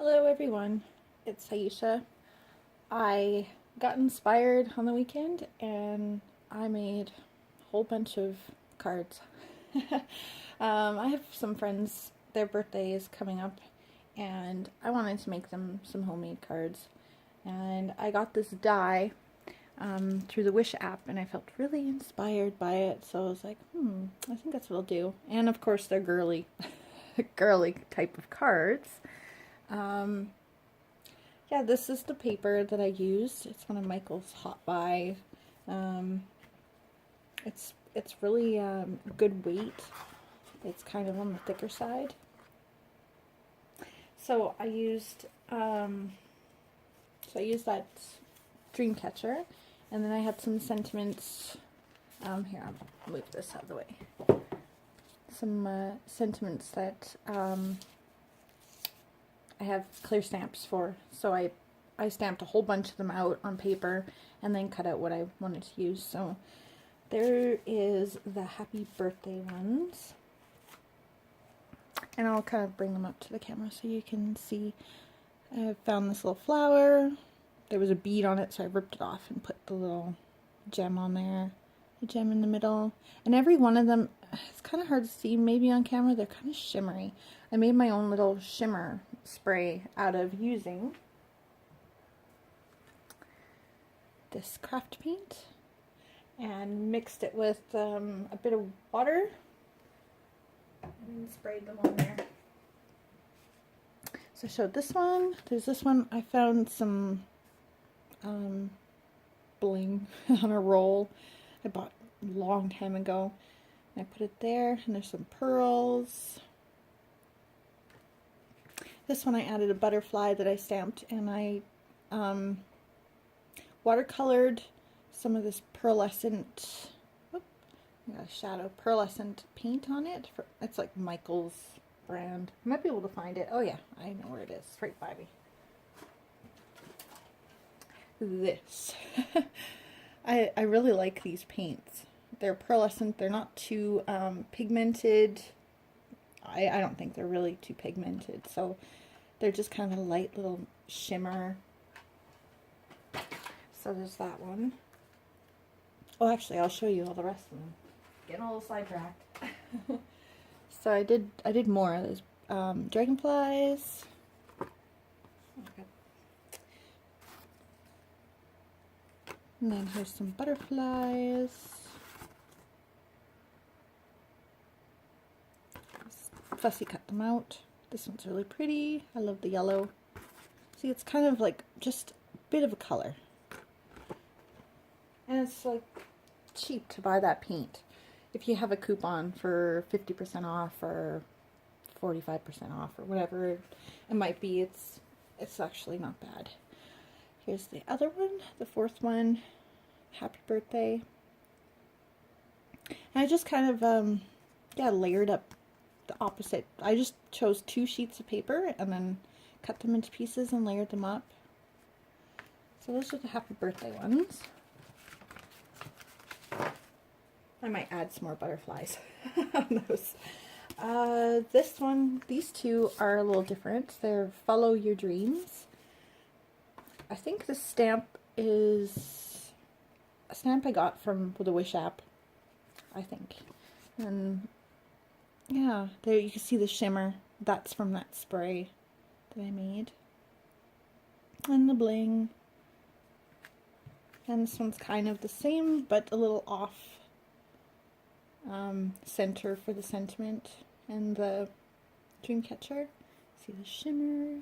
Hello everyone, it's Iesha. I got inspired on the weekend and I made a whole bunch of cards. I have some friends, their birthday is coming up and I wanted to make them some homemade cards. And I got this die through the Wish app and I felt really inspired by it, so I was like, I think that's what I'll do. And of course they're girly, girly type of cards. Yeah, this is the paper that I used. It's one of Michael's Hot Buy. It's really good weight. It's kind of on the thicker side. So I used that dream catcher, and then I had some sentiments. Here, I'll move this out of the way. Some sentiments that I have clear stamps for, so I stamped a whole bunch of them out on paper and then cut out what I wanted to use. So there is the happy birthday ones, and I'll kind of bring them up to the camera so you can see. I found this little flower. There was a bead on it, so I ripped it off and put the little gem on there, the gem in the middle. And every one of them, it's kind of hard to see maybe on camera, they're kind of shimmery. I made my own little shimmer spray out of using this craft paint and mixed it with a bit of water and sprayed them on there. So I showed this one. There's this one. I found some bling on a roll I bought a long time ago. And I put it there, and there's some pearls. This one I added a butterfly that I stamped, and I watercolored some of this pearlescent, shadow pearlescent paint on it. It's like Michael's brand. I might be able to find it. Oh yeah, I know where it is. It's right by me. This. I really like these paints. They're pearlescent. They're not too pigmented. I don't think they're really too pigmented, so they're just kind of a light little shimmer. So there's that one. Oh, actually, I'll show you all the rest of them. Getting a little sidetracked. So I did more. There's dragonflies. Okay. And then here's some butterflies. Fussy cut them out. This one's really pretty. I love the yellow. See, it's kind of like just a bit of a color. And it's like cheap to buy that paint. If you have a coupon for 50% off or 45% off or whatever it might be, it's actually not bad. Here's the other one, the fourth one, happy birthday. And I just kind of layered up the opposite. I just chose 2 sheets of paper and then cut them into pieces and layered them up. So those are the happy birthday ones. I might add some more butterflies on those. This one, these two are a little different. They're Follow Your Dreams. I think the stamp is a stamp I got from the Wish app, I think. And yeah, there you can see the shimmer. That's from that spray that I made. And the bling. And this one's kind of the same, but a little off center for the sentiment. And the dream catcher. See the shimmer.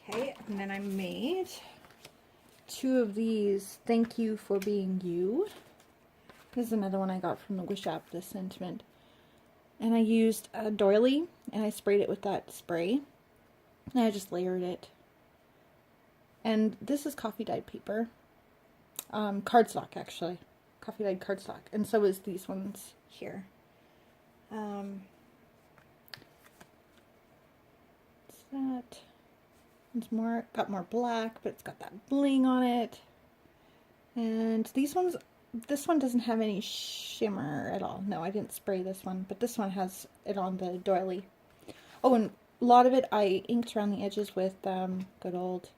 Okay, and then I made 2 of these Thank You for Being You. This is another one I got from the Wish app, this sentiment. And I used a doily, and I sprayed it with that spray. And I just layered it. And this is coffee dyed paper. Cardstock, actually. Coffee dyed cardstock. And so is these ones here. What's that? It's got more black, but it's got that bling on it. And these ones, this one doesn't have any shimmer at all. No, I didn't spray this one, but this one has it on the doily. Oh, and a lot of it I inked around the edges with good old,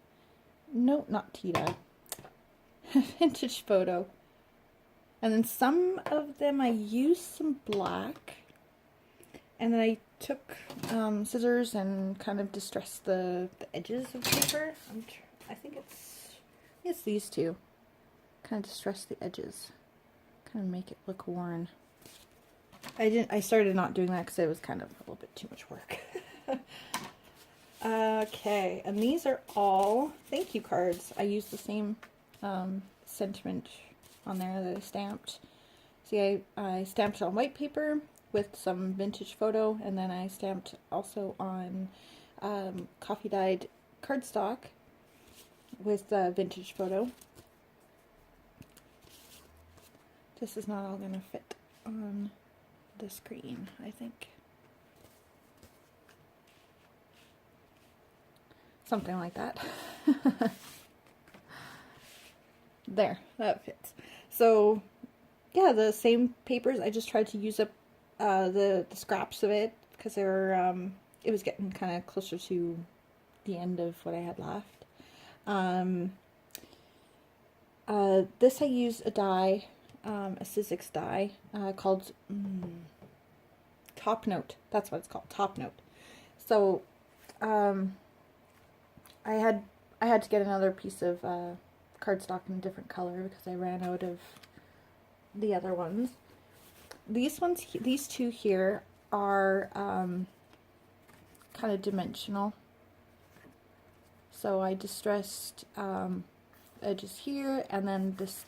no, not Tita, Vintage Photo. And then some of them I used some black. And then I took scissors and kind of distressed the edges of paper. I think it's these two. Kind of distress the edges. Kind of make it look worn. I started not doing that because it was kind of a little bit too much work. Okay, and these are all thank you cards. I used the same sentiment on there that I stamped. See, I stamped it on white paper with some Vintage Photo, and then I stamped also on coffee dyed cardstock with Vintage Photo. This is not all going to fit on the screen, I think. Something like that. There, that fits. So, yeah, the same papers. I just tried to use up the scraps of it because they were, it was getting kind of closer to the end of what I had left. This I used a die, a Sizzix die called Top Note. That's what it's called, Top Note. So I had to get another piece of cardstock in a different color because I ran out of the other ones. These two here are kind of dimensional. So I distressed edges here, and then this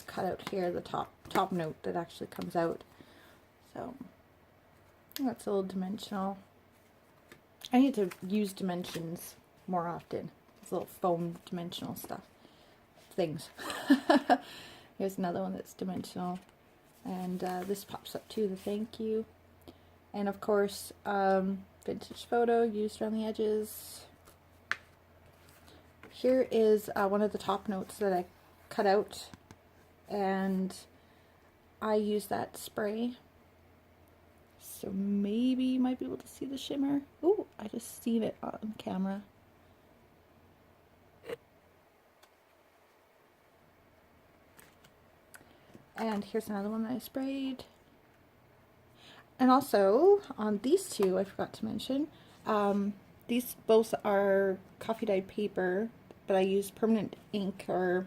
cutout here, the top note that actually comes out. So that's a little dimensional. I need to use dimensions more often. These little foam dimensional things. Here's another one that's dimensional, and this pops up too, the thank you, and of course Vintage Photo used around the edges. Here is one of the top notes that I cut out, and I use that spray, so maybe you might be able to see the shimmer. Ooh, I just seen it on camera. And here's another one that I sprayed. And also, on these two, I forgot to mention, these both are coffee dyed paper, but I used permanent ink, or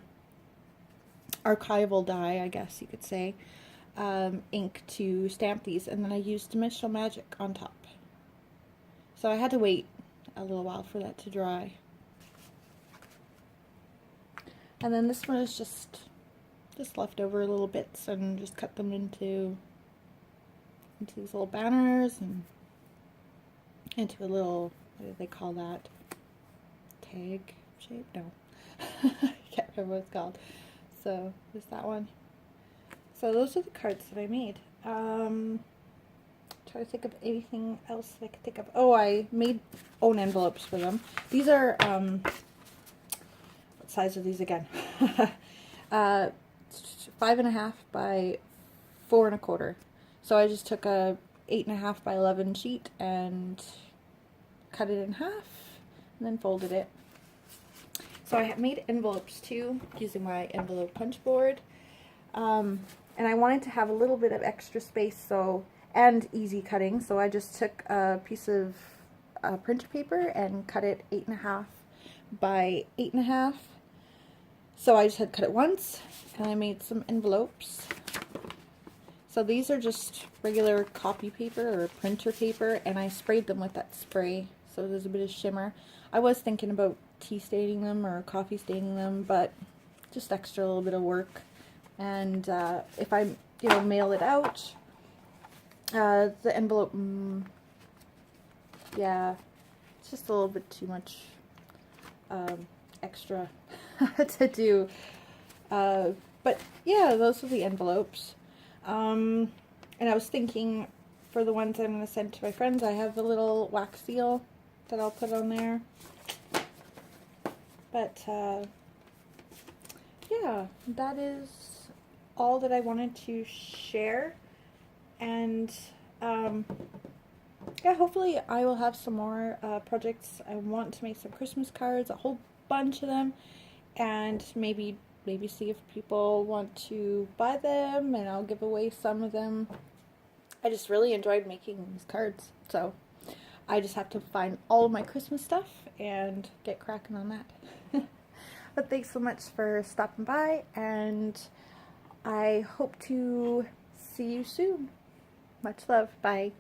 archival dye, I guess you could say, ink to stamp these, and then I used Dimensional Magic on top. So I had to wait a little while for that to dry. And then this one is just leftover little bits, and just cut them into these little banners and into a little, what do they call that? Tag shape? No. I can't remember what it's called. So there's that one. So those are the cards that I made. Try to think of anything else that I could think of. Oh, I made own envelopes for them. These are, what size are these again? 5.5 by 4.25. So I just took a 8.5 by 11 sheet and cut it in half and then folded it. So I made envelopes too, using my envelope punch board. And I wanted to have a little bit of extra space, and easy cutting, so I just took a piece of printer paper and cut it 8.5 by 8.5. So I just had to cut it once, and I made some envelopes. So these are just regular copy paper or printer paper, and I sprayed them with that spray, so there's a bit of shimmer. I was thinking about tea staining them or coffee staining them, but just extra little bit of work. And if I, mail it out, the envelope, yeah, it's just a little bit too much extra to do. But yeah, those are the envelopes. And I was thinking, for the ones I'm going to send to my friends, I have a little wax seal that I'll put on there. But yeah, that is all that I wanted to share. And yeah, hopefully I will have some more projects. I want to make some Christmas cards, a whole bunch of them, and maybe see if people want to buy them, and I'll give away some of them. I just really enjoyed making these cards, so I just have to find all of my Christmas stuff and get cracking on that. But thanks so much for stopping by, and I hope to see you soon. Much love. Bye.